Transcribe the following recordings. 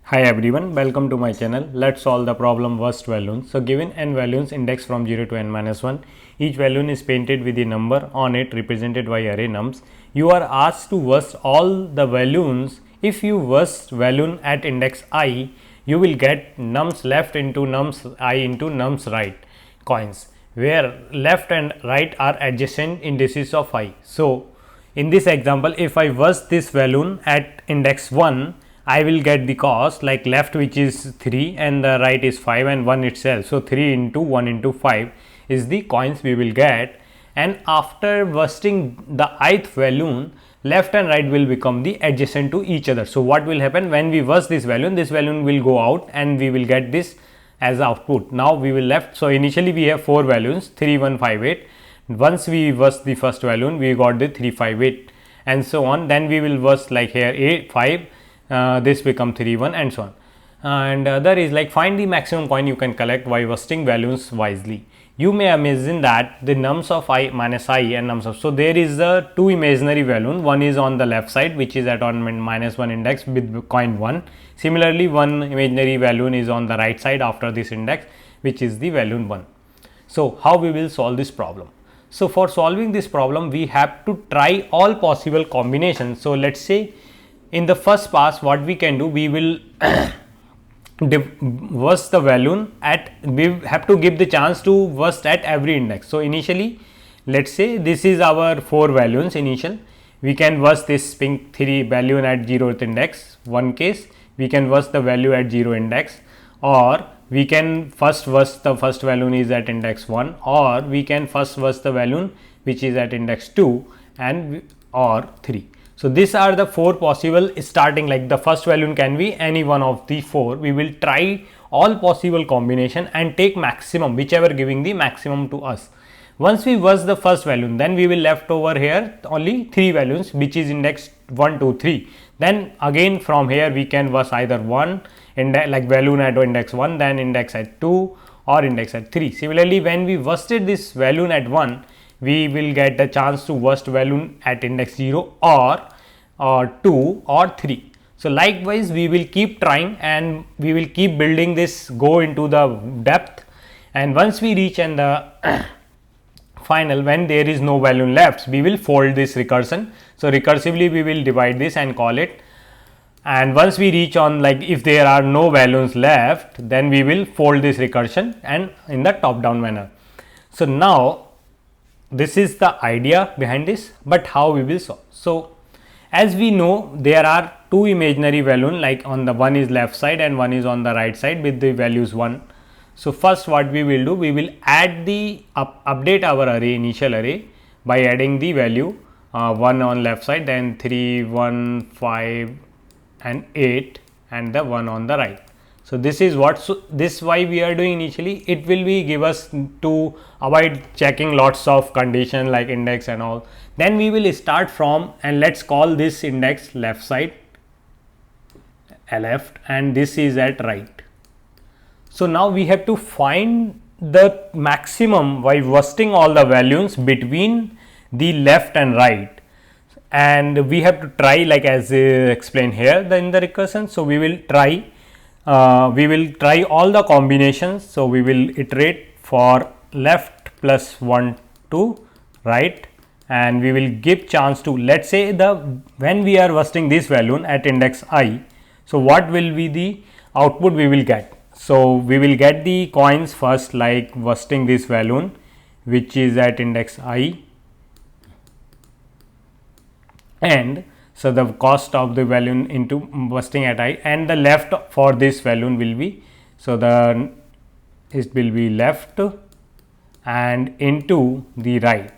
Hi everyone, welcome to my channel. Let's solve the problem worst balloon. So given n balloons indexed from 0 to n minus 1, each balloon is painted with a number on it represented by array nums. You are asked to worst all the balloons. If you worst balloon at index I, you will get nums left into nums I into nums right coins, where left and right are adjacent indices of I. So in this example, if I worst this balloon at index 1, I will get the cost like left, which is 3 and the right is 5 and 1 itself. So 3 into 1 into 5 is the coins we will get, and after bursting the ith balloon, left and right will become the adjacent to each other. So what will happen when we burst this balloon will go out and we will get this as output. Now we will left. So initially we have 4 balloons 3 1 5 8. Once we burst the first balloon, we got the 3 5 8 and so on. Then we will burst like here 8 5, this become 3 1 and so on. And other is like find the maximum coin you can collect by bursting balloons wisely. You may imagine that the nums of I minus I and nums of, so there is a two imaginary balloon. One is on the left side, which is at on minus 1 index with coin 1. Similarly, one imaginary balloon is on the right side after this index, which is the balloon 1. So how we will solve this problem? So for solving this problem, we have to try all possible combinations. So let's say in the first pass, what we can do, we will burst the balloon at, we have to give the chance to burst at every index. So initially, let's say this is our 4 balloons initial. We can burst this pink 3 balloon at 0th index. One case, we can burst the value at 0 index, or we can first burst the first balloon is at index 1, or we can first burst the balloon which is at index 2 and or 3. So these are the 4 possible starting, like the first balloon can be any one of the 4. We will try all possible combination and take maximum, whichever giving the maximum to us. Once we burst the first balloon, then we will left over here only 3 balloons which is index 1 2 3. Then again from here we can burst either one index like balloon at index 1, then index at 2 or index at 3. Similarly, when we bursted this balloon at 1, we will get a chance to burst balloon at index 0 or 2 or 3. So likewise we will keep trying and we will keep building this, go into the depth, and once we reach and the final, when there is no balloon left, we will fold this recursion. So recursively we will divide this and call it, and once we reach on like if there are no balloons left, then we will fold this recursion and in the top down manner. So now this is the idea behind this, but how we will solve? So as we know, there are 2 imaginary balloon, like on the one is left side and one is on the right side with the values 1. So first what we will do, we will add the update our array, initial array, by adding the value 1 on left side, then 3 1 5 and 8 and the 1 on the right. So this is what, so this why we are doing initially. It will be give us to avoid checking lots of condition like index and all. Then we will start from, and let's call this index left side left and this is at right. So now we have to find the maximum by bursting all the values between the left and right, and we have to try like as explained here in the recursion. So we will try all the combinations. So we will iterate for left plus 1 to right, and we will give chance to, let's say the when we are bursting this balloon at index I. So what will be the output we will get? So we will get the coins first, like bursting this balloon which is at index I, and so the cost of the balloon into bursting at I, and the left for this balloon will be, so the it will be left and into the right.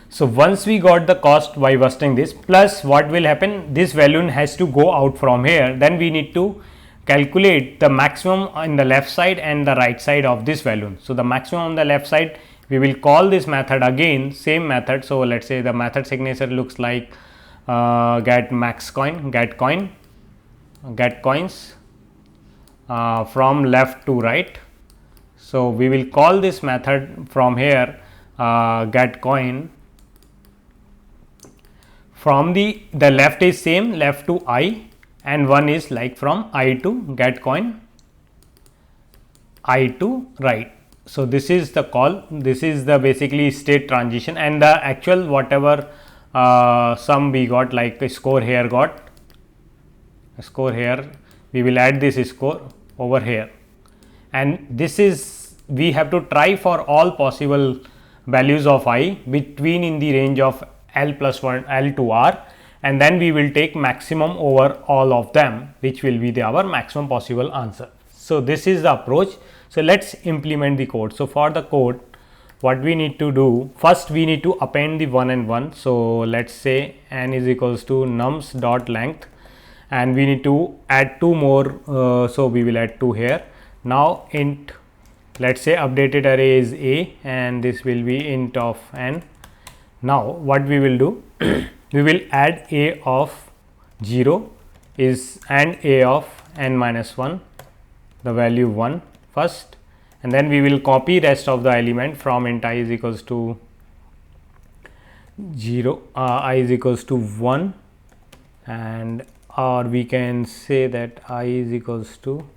So once we got the cost by bursting this, plus what will happen, this balloon has to go out from here, then we need to calculate the maximum on the left side and the right side of this balloon. So the maximum on the left side, we will call this method again, same method. So let's say the method signature looks like get max coin, get coins from left to right. So we will call this method from here get coin from the left is same, left to I, and one is like from I to get coin, I to right. So this is the call, this is the basically state transition, and the actual whatever sum we got, like a score here got a score here, we will add this score over here, and this is we have to try for all possible values of I between in the range of L plus 1 L to R, and then we will take maximum over all of them, which will be our maximum possible answer. So this is the approach. So let's implement the code. So for the code, what we need to do, first we need to append the 1 and 1. So let's say n is equals to nums dot length, and we need to add 2 more, so we will add 2 here. Now int, let's say updated array is a, and this will be int of n. Now what we will do, we will add a of 0 is and a of n minus 1, the value 1 first, and then we will copy rest of the element from int I is equals to 0, I is equals to 1, and or we can say that I is equals to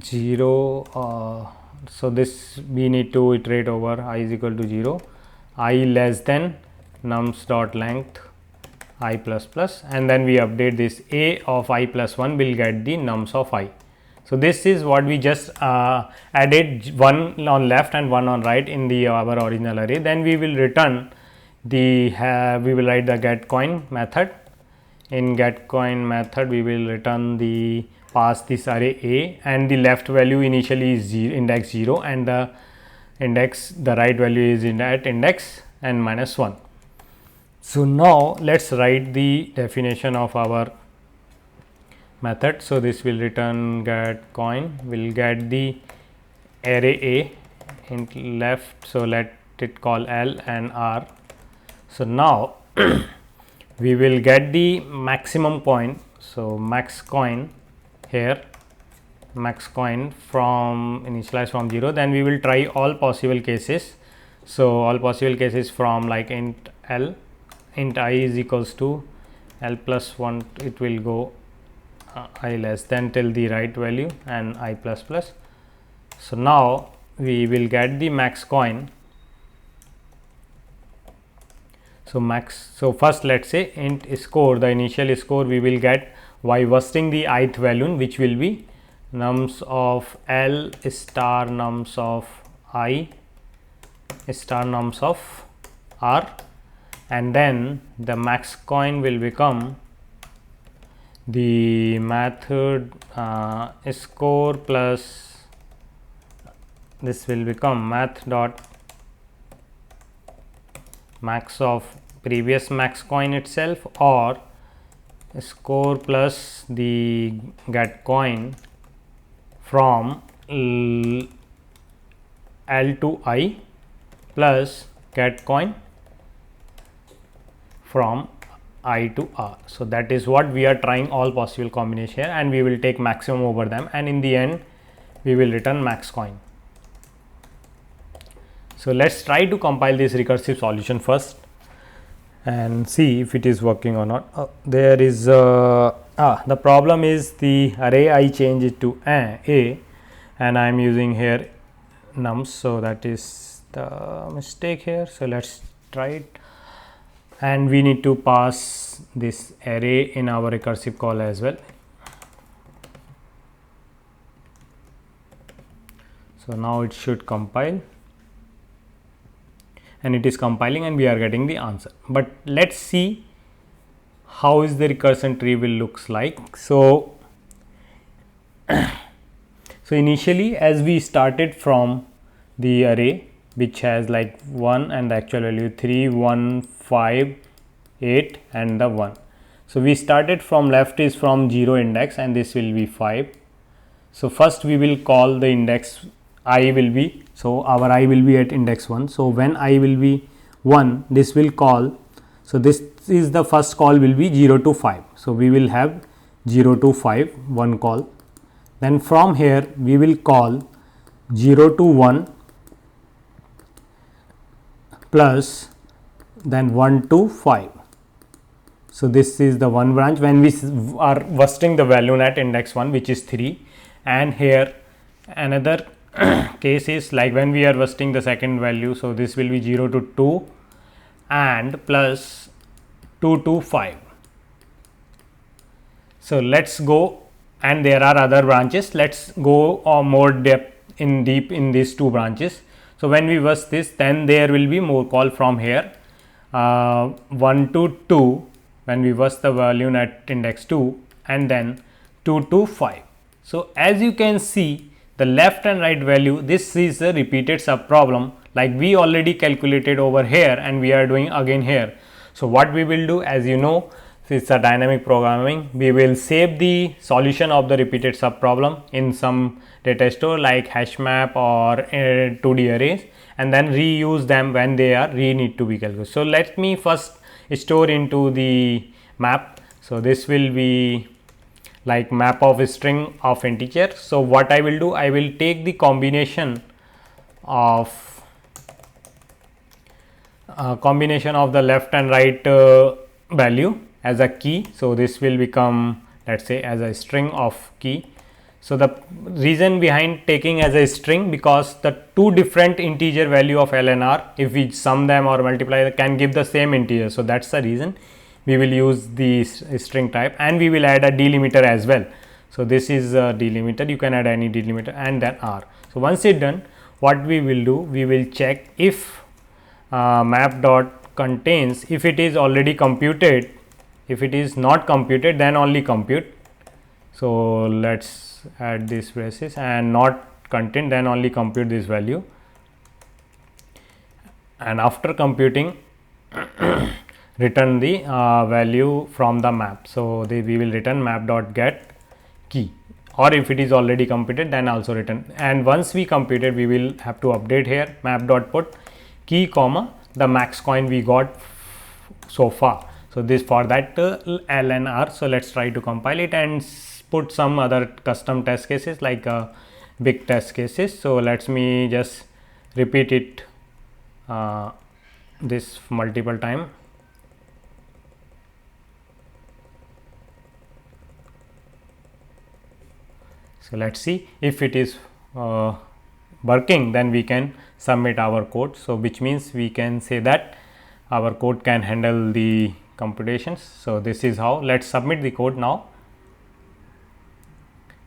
0. So this we need to iterate over I is equal to 0, I less than nums dot length I plus plus, and then we update this a of I plus 1 will get the nums of I. So this is what we just added, one on left and one on right in the our original array. Then we will return the we will write the get coin method. In get coin method we will return the pass this array a, and the left value initially is index 0, and the right value is at index n minus 1. So now let's write the definition of our method. So this will return get coin, will get the array a in left, so let it call L and R. So now we will get the maximum coin, so max coin here, max coin from initialize from 0. Then we will try all possible cases. So all possible cases from like int L, int I is equals to L plus 1, it will go I less than till the right value and I plus plus. So now we will get the max coin. So max, so first let's say int score, the initial score we will get by bursting the ith value, which will be nums of L star nums of I star nums of R, and then the max coin will become the method score plus this will become math dot max of previous max coin itself, or score plus the get coin from L to I plus get coin from I to R. So that is what we are trying, all possible combination here, and we will take maximum over them, and in the end we will return max coin. So let's try to compile this recursive solution first and see if it is working or not. There is the problem is the array I change it to a, and I am using here nums, so that is the mistake here. So let's try it, and we need to pass this array in our recursive call as well. So now it should compile, and it is compiling and we are getting the answer. But let's see how is the recursion tree will looks like. So so initially as we started from the array which has like 1 and the actual value 3, 1, 5, 8 and the 1. So we started from left is from 0 index, and this will be 5. So first we will call the index I will be, so our I will be at index 1. So when I will be 1, this will call, so this is the first call will be 0 to 5. So we will have 0 to 5 one call. Then from here we will call 0 to 1 plus then 1 to 5. So this is the one branch when we are bursting the value at index 1, which is 3, and here another case is like when we are bursting the second value. So this will be 0 to 2 and plus 2 to 5. So let's go, and there are other branches. Let's go more deep in these two branches. So when we burst this, then there will be more call from here 1 to 2 when we burst the value at index 2, and then 2 to 5. So as you can see, the left and right value, this is a repeated sub problem like we already calculated over here and we are doing again here. So what we will do, as you know, it's a dynamic programming, we will save the solution of the repeated sub problem in some data store like HashMap or 2D arrays, and then reuse them when they are need to be calculated. So let me first store into the map. So this will be like map of a string of integer. So what I will do, I will take the combination of the left and right value as a key. So this will become, let's say, as a string of key. So the reason behind taking as a string, because the two different integer value of LNR, if we sum them or multiply, can give the same integer. So that's the reason we will use the string type, and we will add a delimiter as well. So this is a delimiter, you can add any delimiter, and then R. So once it's done, what we will do, we will check if map dot contains, if it is already computed. If it is not computed, then only compute. So let's add this braces, and not contain, then only compute this value, and after computing return the value from the map. So we will return map dot get key, or if it is already computed, then also return. And once we computed, we will have to update here map dot put key comma the max coin we got so far. So this for that LNR. So let's try to compile it and put some other custom test cases like big test cases. So let me just repeat it this multiple time. So let's see if it is working, then we can submit our code. So which means we can say that our code can handle the computations. So this is how. Let's submit the code now.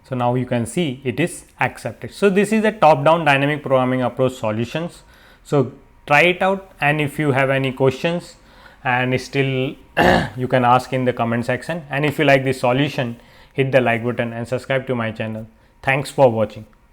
So now you can see it is accepted. So this is a top down dynamic programming approach solutions. So try it out, and if you have any questions and still you can ask in the comment section, and if you like this solution, hit the like button and subscribe to my channel. Thanks for watching.